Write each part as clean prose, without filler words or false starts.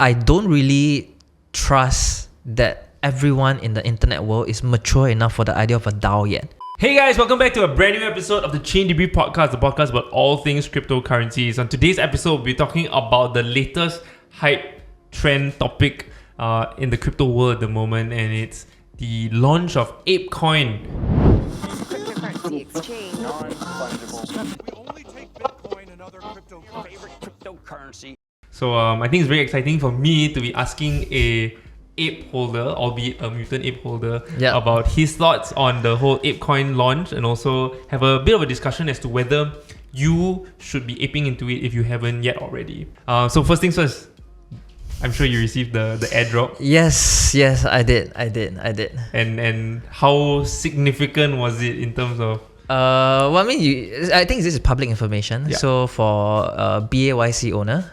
I don't really trust that everyone in the internet world is mature enough for the idea of a DAO yet. Hey guys, welcome back to a brand new episode of the Chain Degree Podcast, the podcast about all things cryptocurrencies. On today's episode, we'll be talking about the latest hype trend topic in the crypto world at the moment, and it's the launch of ApeCoin. Cryptocurrency exchange. Non-fungible. We only take Bitcoin and other Favorite cryptocurrency. So I think it's very exciting for me to be asking a ape holder, albeit a mutant ape holder, about his thoughts on the whole ApeCoin launch, and also have a bit of a discussion as to whether you should be aping into it if you haven't yet already. So first things first, I'm sure you received the airdrop. Yes, I did. And how significant was it in terms of? Well, I mean, I think this is public information. Yeah. So for BAYC owner,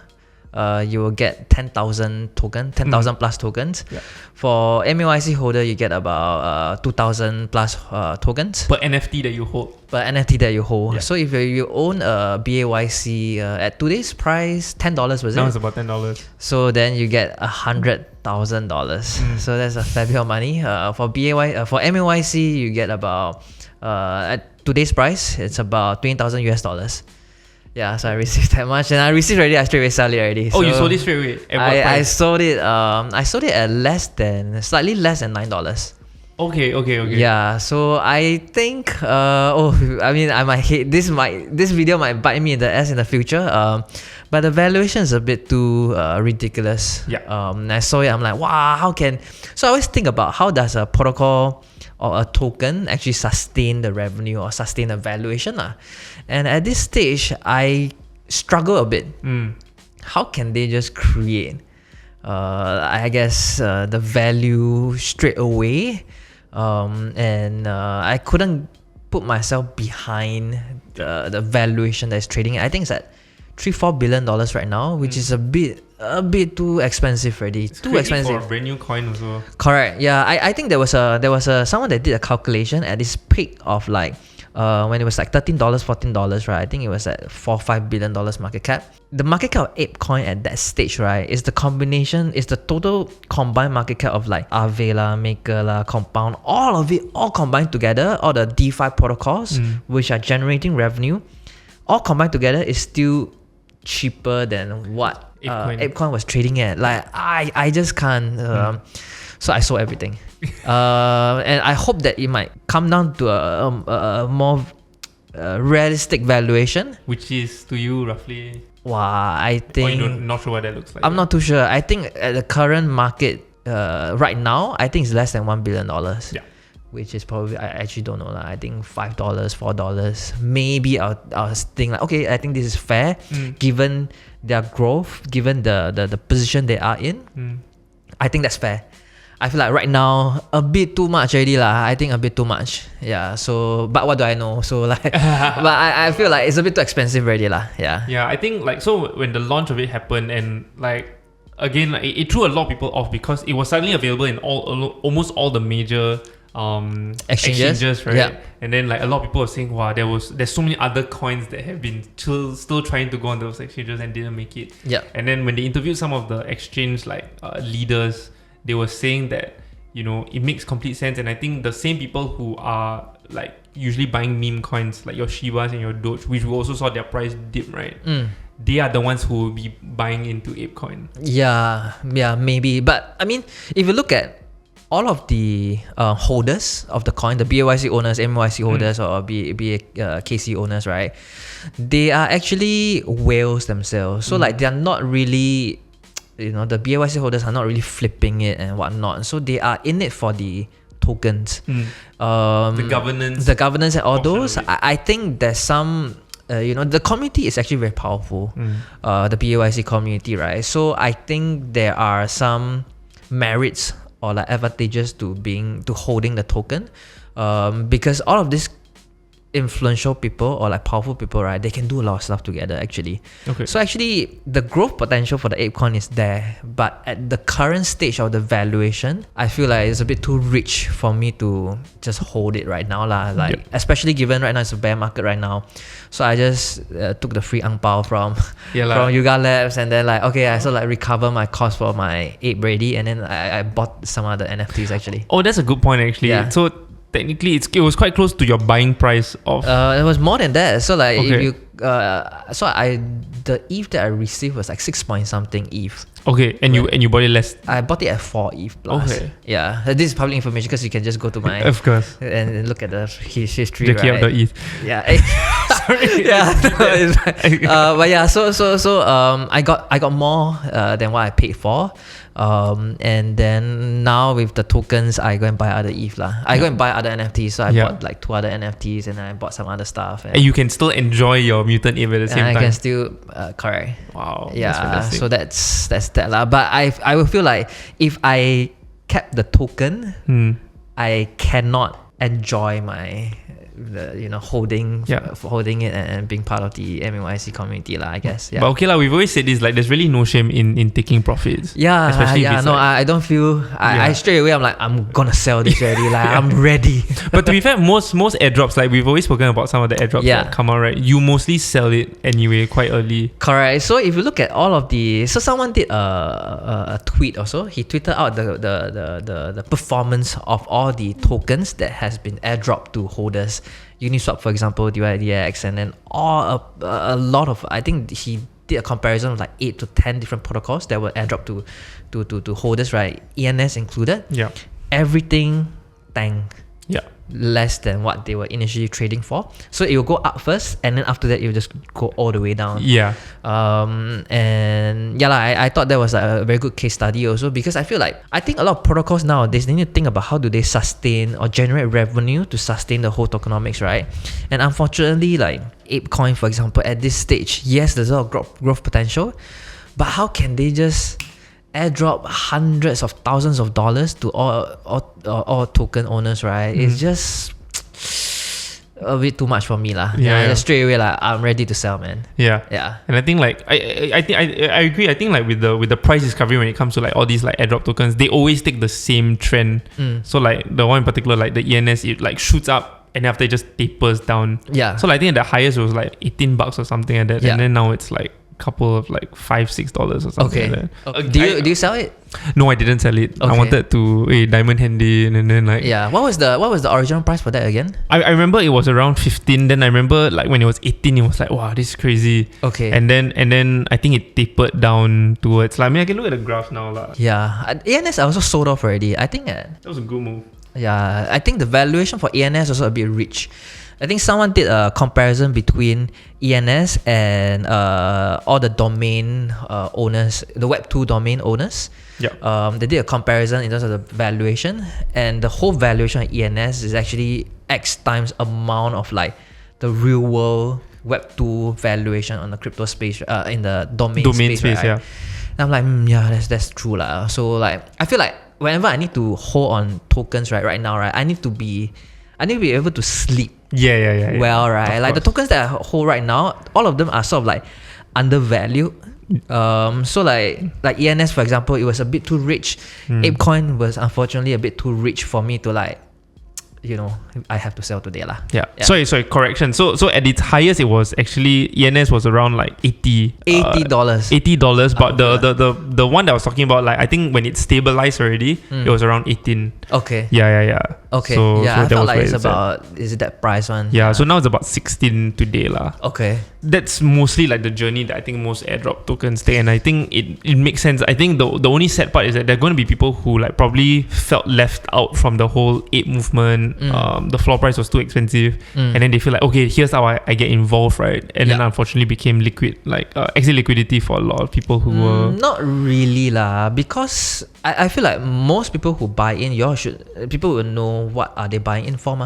you will get 10,000 plus tokens. Yeah. For MAYC holder, you get about 2,000 plus tokens Per NFT that you hold. per NFT that you hold. Yeah. So if you own a BAYC at today's price, $10 was it? Now it's about $10. So then you get $100,000. So that's a fair bit of money. For MAYC, you get about at today's price, it's about 20,000 US dollars. Yeah, so I received that much, and I received already. I straight away sell it already. Oh, so you sold it straight away. At what I price? sold it. I sold it at slightly less than $9. Okay. Yeah, so I think. I might hate this. This video might bite me in the ass in the future. But the valuation is a bit too ridiculous. Yeah. I saw it. I'm like, wow, how can? So I always think about how does a protocol or a token actually sustain the revenue or sustain the valuation. And at this stage, I struggle a bit. How can they just create, the value straight away? And I couldn't put myself behind the valuation that's trading. I think it's at $3-4 billion right now, which is a bit too expensive already. It's too crazy expensive. for a brand new coin also. Correct. Yeah, I think there was someone that did a calculation at this peak of like when it was like $13, $14, right? I think it was at $4-5 billion market cap. The market cap of ApeCoin at that stage, right, is the total combined market cap of like Aave, Maker, Compound, all of it, all combined together, all the DeFi protocols which are generating revenue, all combined together is still cheaper than what ApeCoin was trading at. Like I just can't. So I sold everything, and I hope that it might come down to a more realistic valuation. Which is to you roughly? Wow, I think Not sure what that looks like. I'm not too sure. I think at the current market right now, I think it's less than $1 billion. Yeah. Which is probably, I actually don't know. I think $5, $4. Maybe I'll think like, okay, I think this is fair given their growth, given the position they are in. I think that's fair. I feel like right now a bit too much already lah. I think a bit too much. Yeah. So, but what do I know? So like, but I feel like it's a bit too expensive already lah. Yeah. Yeah, I think like, so when the launch of it happened, and like again, like, it threw a lot of people off because it was suddenly available in almost all the major exchanges, right? Yeah. And then like a lot of people were saying, wow, there's so many other coins that have been still trying to go on those exchanges and didn't make it. Yeah. And then when they interviewed some of the exchange leaders, they were saying that, you know, it makes complete sense. And I think the same people who are like usually buying meme coins like your Shibas and your Doge, which we also saw their price dip, right? They are the ones who will be buying into ApeCoin. Yeah, maybe. But I mean, if you look at all of the holders of the coin, the BAYC owners, MAYC holders, or KC owners, right? They are actually whales themselves. So like they are not really, the BAYC holders are not really flipping it and whatnot. So they are in it for the tokens. The governance and all those. I think there's some. The community is actually very powerful. The BAYC community, right? So I think there are some merits or like advantages to holding the token, because all of this influential people or like powerful people, right, they can do a lot of stuff together actually. Okay. So actually the growth potential for the ApeCoin is there, but at the current stage of the valuation, I feel like it's a bit too rich for me to just hold it right now lah. Like especially given right now it's a bear market right now. So I just took the free ang pao from Yuga Labs, and then like okay, I sort of like recover my cost for my Ape ready, and then I bought some other NFTs actually. Oh, that's a good point actually. Yeah. So technically it was quite close to your buying price of it was more than that. So like if you the ETH that I received was like 6 point something ETH. Okay, and you bought it less. I bought it at 4 ETH plus. Okay. Yeah, this is public information because you can just go to my of course and look at the history. Jacky Yap right? ETH. Yeah. Sorry. Yeah. No, it's fine. But yeah, so I got more than what I paid for. And then now with the tokens, I go and buy other ETH lah. I go and buy other NFTs. So I bought like 2 other NFTs, and then I bought some other stuff. And you can still enjoy your Mutant Ape at the same time. I can still correct. Wow. Yeah. So that's that lah. But I will feel like if I kept the token, I cannot enjoy my holding it and being part of the MYC community lah, I guess. Yeah. But okay lah, we've always said this, like there's really no shame in taking profits. Yeah, especially no, I don't feel I straight away I'm like I'm gonna sell this already. Like I'm ready. But to be fair, most airdrops, like we've always spoken about some of the airdrops that come out, right? You mostly sell it anyway quite early. Correct. So if you look at all of someone did a tweet also. He tweeted out the performance of all the tokens that has been airdropped to holders. Uniswap, for example, DYDX, and then a lot of, I think he did a comparison of like 8 to 10 different protocols that were airdropped to holders, right? ENS included. Yeah. Everything tanked. Yeah. Less than what they were initially trading for. So it will go up first, and then after that it will just go all the way down. Yeah. And yeah, I thought that was a very good case study also, because I think a lot of protocols nowadays, they need to think about how do they sustain or generate revenue to sustain the whole tokenomics, right? And unfortunately, like ApeCoin, for example, at this stage, yes, there's a lot of growth potential, but how can they just airdrop hundreds of thousands of dollars to all token owners, right? It's just a bit too much for me lah. Just straight away like I'm ready to sell, man. Yeah. And I think like I agree. I think like with the price discovery when it comes to like all these like airdrop tokens, they always take the same trend. So like the one in particular, like the ENS, it like shoots up and after it just tapers down. Yeah. So like, I think at the highest it was like $18 or something like that, and then now it's like couple of like $5-6 or something like that. Do you sell it? No, I didn't sell it. I wanted to diamond handy, and then like what was the original price for that again? I remember it was around 15. Then I remember like when it was 18, it was like, wow, this is crazy. And then I think it tapered down towards like, I mean, I can look at the graph now lah. ENS I also sold off already. I think that was a good move. I think the valuation for ENS also a bit rich. I think someone did a comparison between ENS and all the domain owners, the Web2 domain owners. They did a comparison in terms of the valuation, and the whole valuation of ENS is actually X times amount of like the real world Web2 valuation on the crypto space, in the domain space, right? And I'm like, that's true lah. So like, I feel like whenever I need to hold on tokens right now, right, I need to be able to sleep. Well, right? Like the tokens that I hold right now, all of them are sort of like undervalued. So like ENS, for example, it was a bit too rich. ApeCoin was unfortunately a bit too rich for me to like, I have to sell today lah. Sorry, correction. So at its highest, it was actually ENS was around like $80. $80, but the one that I was talking about, like I think when it stabilized already, it was around 18. Okay. Yeah. Okay. So I felt like it's about, is it that price one? So now it's about 16 today lah. Okay. That's mostly like the journey that I think most airdrop tokens take, and I think it makes sense. I think the only sad part is that there are going to be people who like probably felt left out from the whole ape movement. The floor price was too expensive, and then they feel like, okay, here's how I get involved, right? And then unfortunately became liquid, like exit liquidity for a lot of people who were not really lah, because I feel like most people who buy in, people will know what are they buying in for,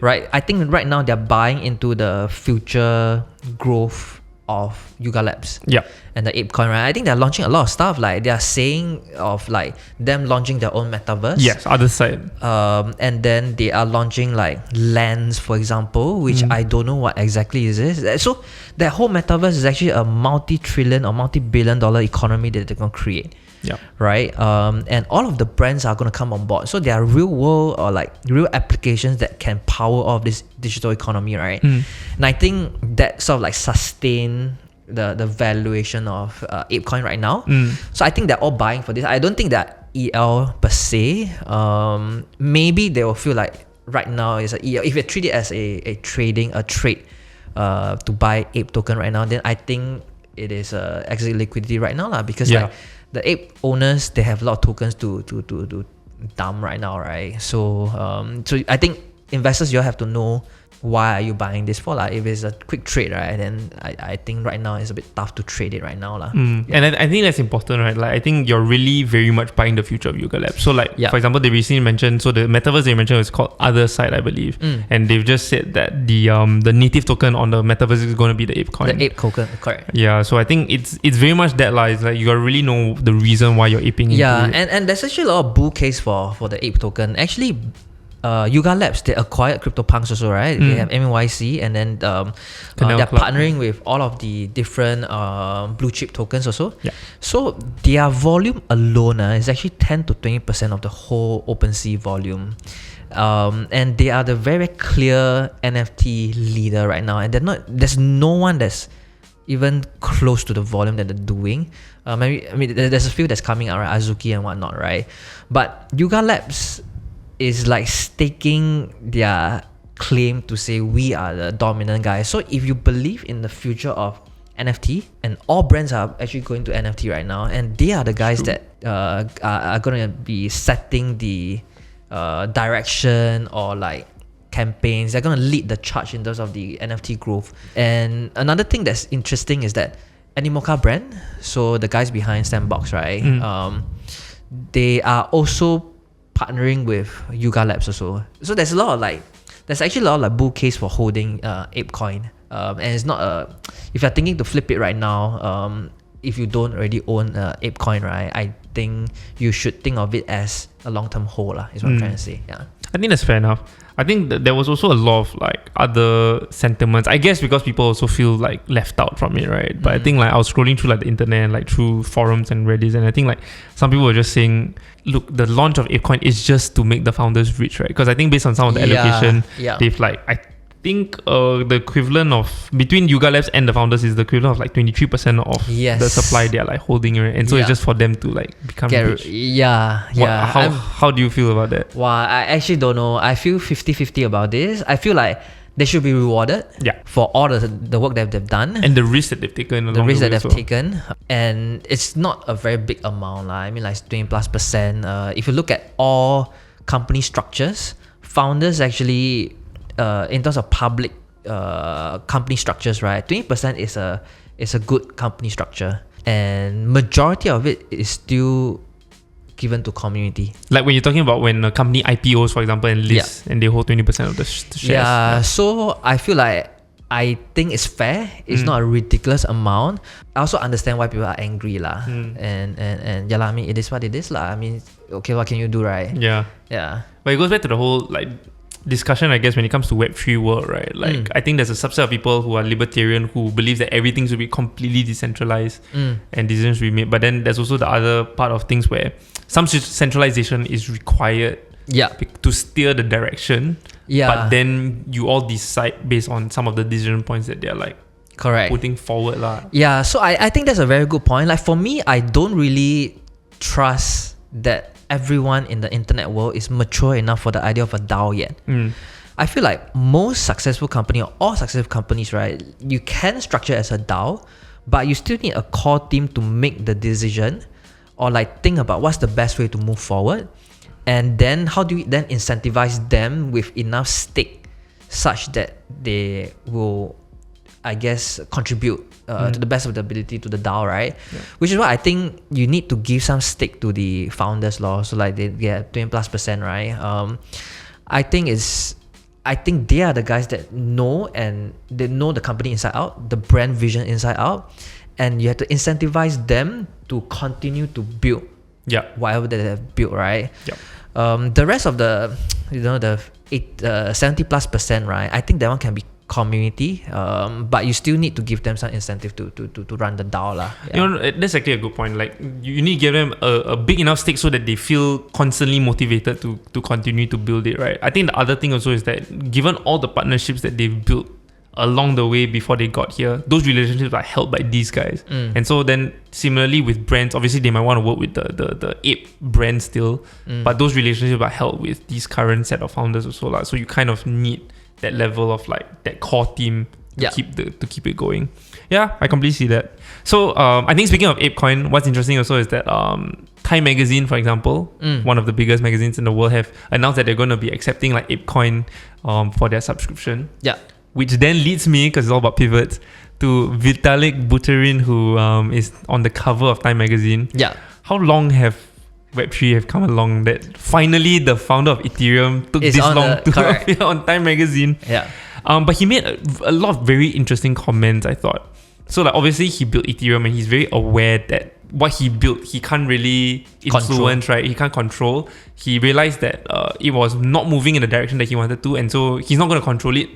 right? I think right now they're buying into the future growth of Yuga Labs. Yeah. And the ApeCoin, right? I think they're launching a lot of stuff. Like they are saying of like them launching their own metaverse. Yes, other side. And then they are launching like lands, for example, which I don't know what exactly is this. So that whole metaverse is actually a multi-trillion or multi-billion dollar economy that they're going to create. Yeah. Right. And all of the brands are going to come on board. So there are real world or like real applications that can power off this digital economy, right? And I think that sort of like sustain the valuation of ApeCoin right now. So I think they're all buying for this. I don't think that EL per se. Maybe they will feel like right now is a EL. If you treat it as a trade to buy Ape token right now, then I think it is exit liquidity right now lah. Because like the Ape owners, they have a lot of tokens to dump right now, right? So so I think investors, you all have to know why are you buying this for. Like if it's a quick trade, right, then I think right now it's a bit tough to trade it right now. And I think that's important, right? Like I think you're really very much buying the future of Yuga Labs. So like for example, they recently mentioned, so the metaverse they mentioned is called Other Side, I believe. And they've just said that the native token on the metaverse is going to be the ApeCoin. The Ape token, correct. Yeah, so I think it's very much that like, it's like you gotta really know the reason why you're aping into it. And there's actually a lot of bull case for the Ape token. Actually, Yuga Labs, they acquired CryptoPunks also, right? They have MYC, and then they're partnering with all of the different blue chip tokens also. So their volume alone is actually 10 to 20% of the whole OpenSea volume. And they are the very clear NFT leader right now, and there's no one that's even close to the volume that they're doing. There's a few that's coming out, right? Azuki and whatnot, right? But Yuga Labs is like staking their claim to say we are the dominant guy. So if you believe in the future of NFT, and all brands are actually going to NFT right now, and they are the guys that are going to be setting the direction or like campaigns. They're going to lead the charge in terms of the NFT growth. And another thing that's interesting is that Animoca brand, so the guys behind Sandbox, right? They are also partnering with Yuga Labs also. So there's actually a lot of like bull case for holding ApeCoin. And it's not if you're thinking to flip it right now, if you don't already own ApeCoin, right, I think you should think of it as a long-term hold is what I'm trying to say. Yeah, I think that's fair enough. I think that there was also a lot of like other sentiments, I guess, because people also feel like left out from it, right? But I think like I was scrolling through like the internet, like through forums and Reddit, and I think like some people were just saying, look, the launch of ApeCoin is just to make the founders rich, right? Because I think based on some of the allocation, they've like, I think the equivalent of between Yuga Labs and the founders is the equivalent of like 23% of the supply they're like holding, right? And so it's just for them to like become rich. How do you feel about that? Well, I actually don't know. I feel 50-50 about this. I feel like they should be rewarded for all the work that they've done and the risk that they've taken taken. And it's not a very big amount. I mean, like 20+%. If you look at all company structures, founders actually in terms of public company structures, right, 20% is a good company structure, and majority of it is still given to community. Like when you're talking about when a company IPOs, for example, and lists, and they hold 20% of the shares. So I feel like, I think it's fair. It's not a ridiculous amount. I also understand why people are angry lah. And I mean, it is what it is lah. I mean, okay, what can you do, right? Yeah. But it goes back to the whole like discussion, I guess, when it comes to Web3 world, right? Like I think there's a subset of people who are libertarian who believe that everything should be completely decentralized and decisions should be made. But then there's also the other part of things where some centralization is required to steer the direction. But then you all decide based on some of the decision points that they're like putting forward lah. So I think that's a very good point. Like for me, I don't really trust that everyone in the internet world is mature enough for the idea of a DAO yet. I feel like most successful company or all successful companies, right, you can structure as a DAO, but you still need a core team to make the decision or like think about what's the best way to move forward. And then how do you then incentivize them with enough stake such that they will, I guess, contribute to the best of their ability to the DAO, right? Which is why I think you need to give some stake to the founders, so like they get 20+%, right? I think it's I think they are the guys that know, and they know the company inside out, the brand vision inside out, and you have to incentivize them to continue to build whatever that they have built, right? The rest of the, the 70+%, right? I think that one can be community, but you still need to give them some incentive to run the DAO lah. That's actually a good point. Like, you need to give them a big enough stake so that they feel constantly motivated to continue to build it, right? I think the other thing also is that given all the partnerships that they've built along the way before they got here, those relationships are held by these guys. And so then similarly with brands, obviously they might want to work with the Ape brand still, but those relationships are held with these current set of founders also lah. So you kind of need that level of like that core team to keep it going. Yeah, I completely see that. So I think speaking of ApeCoin, what's interesting also is that Time Magazine, for example, one of the biggest magazines in the world, have announced that they're going to be accepting like ApeCoin for their subscription. Yeah. Which then leads me, because it's all about pivots, to Vitalik Buterin, who is on the cover of Time Magazine. Yeah. How long have Web3 have come along that finally the founder of Ethereum took this long to appear on Time Magazine? Yeah. But he made a lot of very interesting comments, I thought. So like obviously he built Ethereum and he's very aware that what he built he can't really influence, right? He can't control. He realized that it was not moving in the direction that he wanted to, and so he's not going to control it.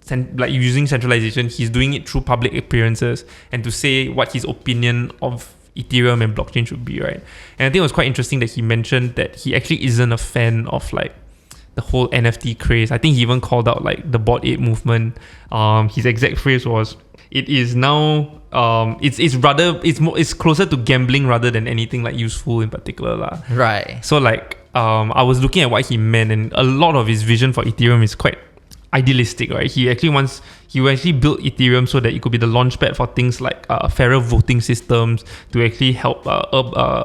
Like using centralization, he's doing it through public appearances and to say what his opinion of Ethereum and blockchain should be, right? And I think it was quite interesting that he mentioned that he actually isn't a fan of like the whole NFT craze. I think he even called out like the Bored Ape movement. His exact phrase was, "It is now it's closer to gambling rather than anything like useful in particular lah." Right. So like I was looking at what he meant, and a lot of his vision for Ethereum is quite idealistic, right? He actually built Ethereum so that it could be the launchpad for things like fairer voting systems, to actually help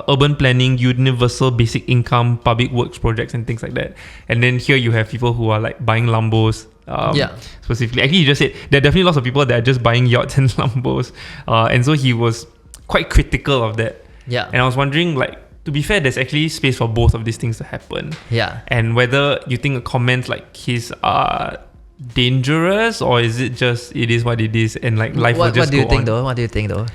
urban planning, universal basic income, public works projects and things like that. And then here you have people who are like buying Lambos, specifically. Actually, he just said there are definitely lots of people that are just buying yachts and Lambos, and so he was quite critical of that. Yeah. And I was wondering, like, to be fair, there's actually space for both of these things to happen. Yeah. And whether you think a comment like his are dangerous, or is it just it is what it is, and like life will just go on. What do you think though?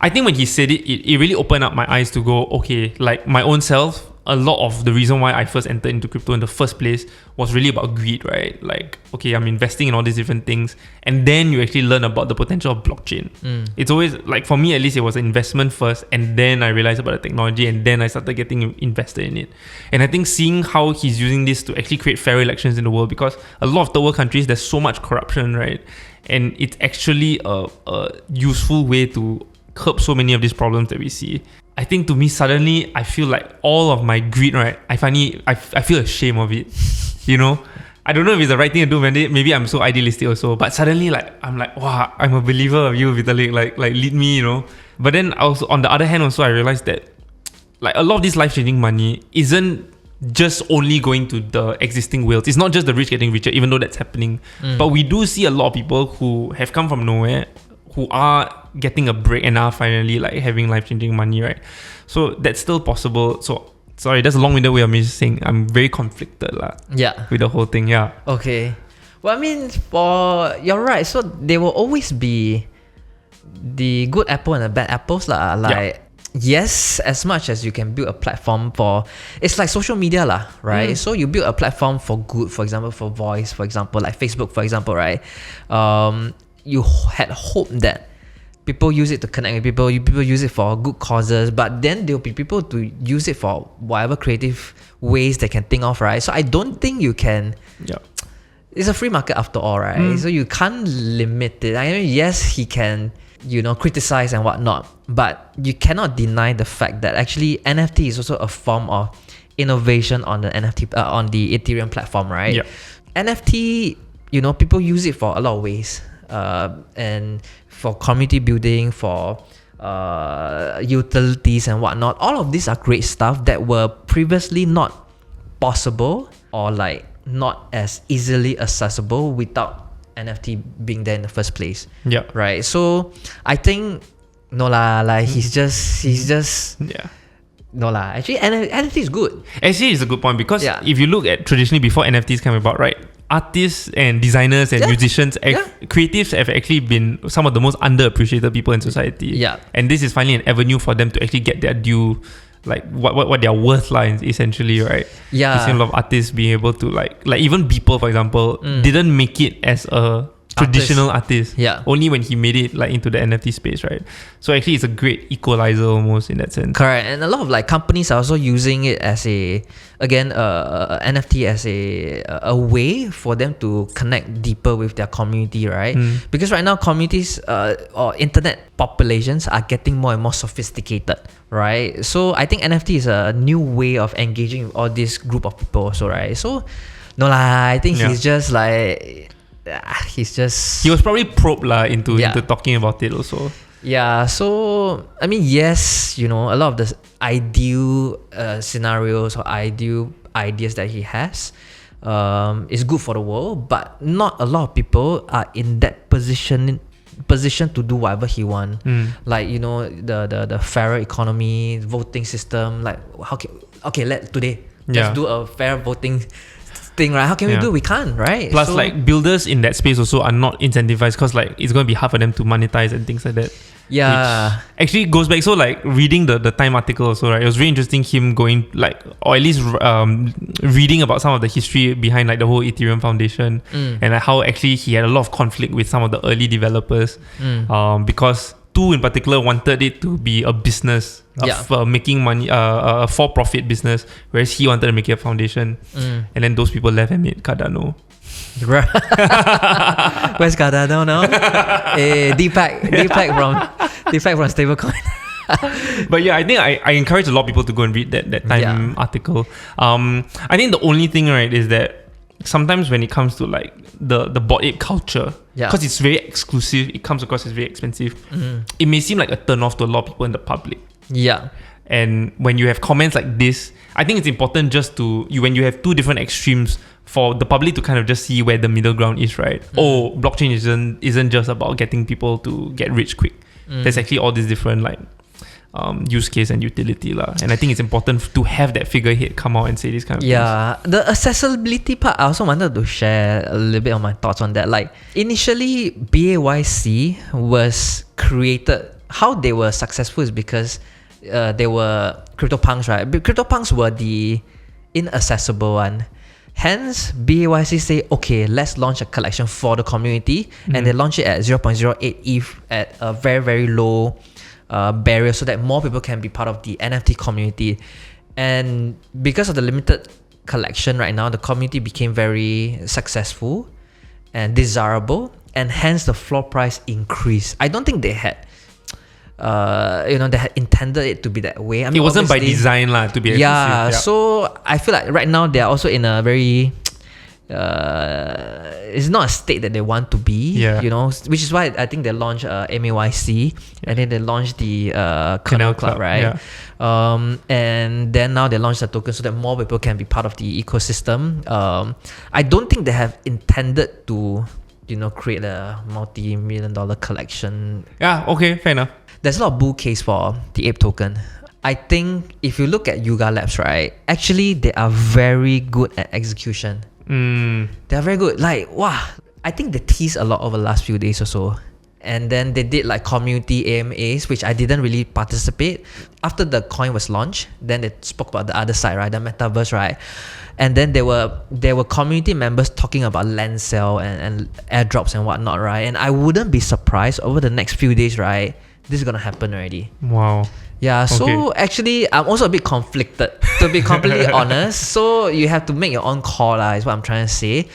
I think when he said it really opened up my eyes to go, okay, like my own self, a lot of the reason why I first entered into crypto in the first place was really about greed, right? Like, okay, I'm investing in all these different things, and then you actually learn about the potential of blockchain. It's always, like for me at least, it was an investment first, and then I realized about the technology, and then I started getting invested in it. And I think seeing how he's using this to actually create fair elections in the world, because a lot of third world countries, there's so much corruption, right? And it's actually a useful way to curb so many of these problems that we see. I think to me, suddenly, I feel like all of my greed, right? I feel ashamed of it, you know? I don't know if it's the right thing to do, maybe I'm so idealistic also, but suddenly I'm like, wow, I'm a believer of you, Vitalik, like lead me, you know? But then also, on the other hand also, I realized that like a lot of this life-changing money isn't just only going to the existing whales. It's not just the rich getting richer, even though that's happening. But we do see a lot of people who have come from nowhere, who are getting a break and are finally like having life-changing money, right? So that's still possible. So sorry, that's a long-winded way of me saying I'm very conflicted with the whole thing. Yeah. Okay. Well, I mean, you're right. So there will always be the good apple and the bad apples lah. Like, yes, as much as you can build a platform for, it's like social media lah, right? So you build a platform for good, for example, for voice, for example, like Facebook, for example, right? You had hope that people use it to connect with people use it for good causes, but then there'll be people to use it for whatever creative ways they can think of, right? So I don't think you can. It's a free market after all, right? So you can't limit it. I mean, yes, he can, criticize and whatnot, but you cannot deny the fact that actually NFT is also a form of innovation on the on the Ethereum platform, right? NFT, people use it for a lot of ways. And for community building, for utilities and whatnot. All of these are great stuff that were previously not possible or like not as easily accessible without NFT being there in the first place. Right. So I think he's just no lah. Actually, NFT is good. Actually, it's a good point because if you look at traditionally before NFTs came about, right? artists and designers and musicians, creatives have actually been some of the most underappreciated people in society. Yeah. And this is finally an avenue for them to actually get their due, like what their worth lies essentially, right? Yeah. We've seen a lot of artists being able to like even Beeple, for example, didn't make it as a traditional artist. Yeah. Only when he made it like into the NFT space, right? So actually it's a great equalizer almost in that sense. Correct. And a lot of like companies are also using it as NFT as a way for them to connect deeper with their community, right? Because right now communities or internet populations are getting more and more sophisticated, right? So I think NFT is a new way of engaging with all this group of people also, right? So no lah, I think he's just like he was probably probed into talking about it also. Yeah, so I mean, yes, a lot of the ideal scenarios or ideal ideas that he has is good for the world, but not a lot of people are in that position to do whatever he want. Like the fairer economy, voting system. Like let's do a fair voting thing, right? How can we do? We can't, right? Plus, like builders in that space also are not incentivized because like it's going to be hard for them to monetize and things like that. Yeah, which actually goes back. So like reading the Time article also, right? It was very interesting him going like, or at least reading about some of the history behind like the whole Ethereum Foundation and like how actually he had a lot of conflict with some of the early developers because two in particular wanted it to be a business of making money, a for-profit business, whereas he wanted to make it a foundation. And then those people left and made Cardano. Where's Cardano now? Deepak from stablecoin. But yeah, I think I encourage a lot of people to go and read that Time article. I think the only thing, right, is that sometimes when it comes to like the Bored Ape culture, because it's very exclusive, it comes across as very expensive. It may seem like a turn off to a lot of people in the public. Yeah. And when you have comments like this, I think it's important just when you have two different extremes for the public to kind of just see where the middle ground is, right? Blockchain isn't just about getting people to get rich quick. There's actually all these different like use case and utility lah. And I think it's important to have that figurehead come out and say this kind of things. Yeah, the accessibility part, I also wanted to share a little bit of my thoughts on that. Like initially, BAYC was created. How they were successful is because they were CryptoPunks, right? CryptoPunks were the inaccessible one. Hence, BAYC say, okay, let's launch a collection for the community, and they launch it at 0.08 ETH at a very, very low barrier so that more people can be part of the NFT community. And because of the limited collection right now, the community became very successful and desirable, and hence the floor price increased. I don't think they had they had intended it to be that way. I mean, it wasn't by design to be exclusive. So I feel like right now they're also in a very it's not a state that they want to be, which is why I think they launched MAYC, and then they launched the Kernel Club, right? And then now they launched the token so that more people can be part of the ecosystem. I don't think they have intended to create a multi-million-dollar collection. Yeah, okay, fair enough. There's a lot of bull case for the Ape token. I think if you look at Yuga Labs, right, actually they are very good at execution. They are very good. Like, wow, I think they teased a lot over the last few days or so. And then they did like community AMAs, which I didn't really participate. After the coin was launched, then they spoke about the other side, right, the metaverse, right? And then there were community members talking about land sale and airdrops and whatnot, right? And I wouldn't be surprised over the next few days, right? This is gonna happen already. Wow. Yeah, so actually I'm also a bit conflicted, to be completely honest. So you have to make your own call, is what I'm trying to say.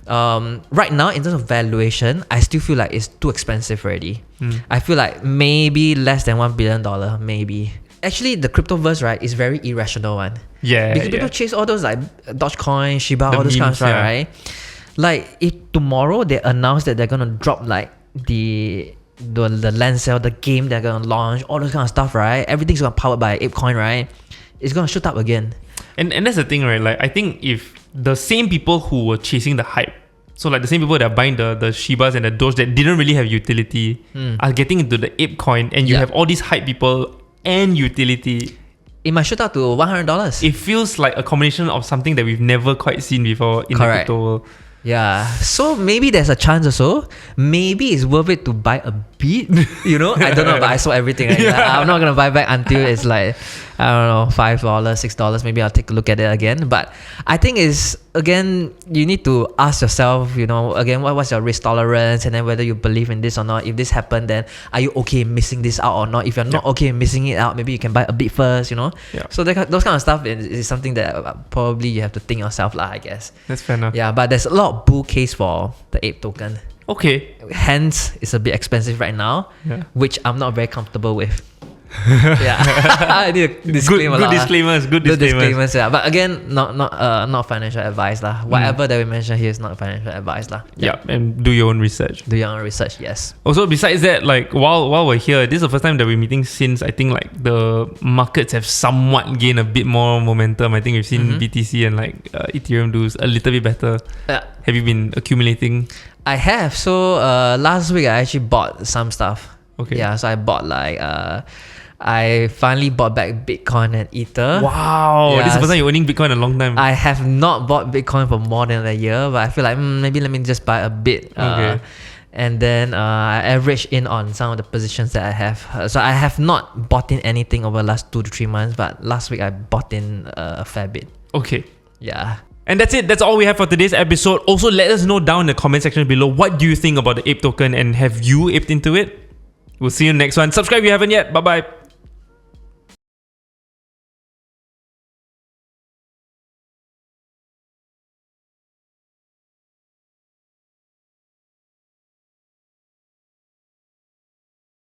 Right now, in terms of valuation, I still feel like it's too expensive already. I feel like maybe less than $1 billion, maybe. Actually, the cryptoverse, right, is very irrational one. Because people chase all those like Dogecoin, Shiba, all those kind of stuff, right? Like if tomorrow they announce that they're gonna drop like the land sale, the game they're gonna launch, all those kind of stuff, right? Everything's gonna powered by ApeCoin, right? It's gonna shoot up again. And that's the thing, right? Like I think if the same people who were chasing the hype, so like the same people that are buying the Shibas and the Doge that didn't really have utility are getting into the ApeCoin, and you have all these hype people and utility, it might shoot up to $100. It feels like a combination of something that we've never quite seen before in the crypto world. Yeah, so maybe there's a chance also. Maybe it's worth it to buy a bit. You know, I don't know, but I sold everything. Right? Yeah. I'm not gonna buy back until it's like, I don't know, $5, $6. Maybe I'll take a look at it again. But I think is again, you need to ask yourself, you know, again, what's your risk tolerance, and then whether you believe in this or not. If this happened, then are you okay missing this out or not? If you're not okay missing it out, maybe you can buy a bit first. You know. Yeah. So those kind of stuff is something that probably you have to think yourself, lah. I guess. That's fair enough. Yeah, but there's a lot of bull case for the Ape token. Okay. Hence, it's a bit expensive right now, which I'm not very comfortable with. Yeah, I need a disclaimer. Good disclaimers. Good disclaimers. Yeah, but again, not financial advice lah. Whatever that we mention here is not financial advice lah. Yeah, and do your own research. Do your own research. Yes. Also, besides that, like while we're here, this is the first time that we're meeting since I think like the markets have somewhat gained a bit more momentum. I think we've seen BTC and like Ethereum do a little bit better. Yeah. Have you been accumulating? I have. So last week I actually bought some stuff. Okay. Yeah. So I bought like I finally bought back Bitcoin and Ether. Wow, this is the first time you're owning Bitcoin in a long time. I have not bought Bitcoin for more than a year, but I feel like maybe let me just buy a bit. Okay. And then I average in on some of the positions that I have. So I have not bought in anything over the last 2 to 3 months, but last week I bought in a fair bit. Okay. Yeah. And that's it. That's all we have for today's episode. Also, let us know down in the comment section below, what do you think about the Ape token, and have you aped into it? We'll see you in the next one. Subscribe if you haven't yet. Bye-bye.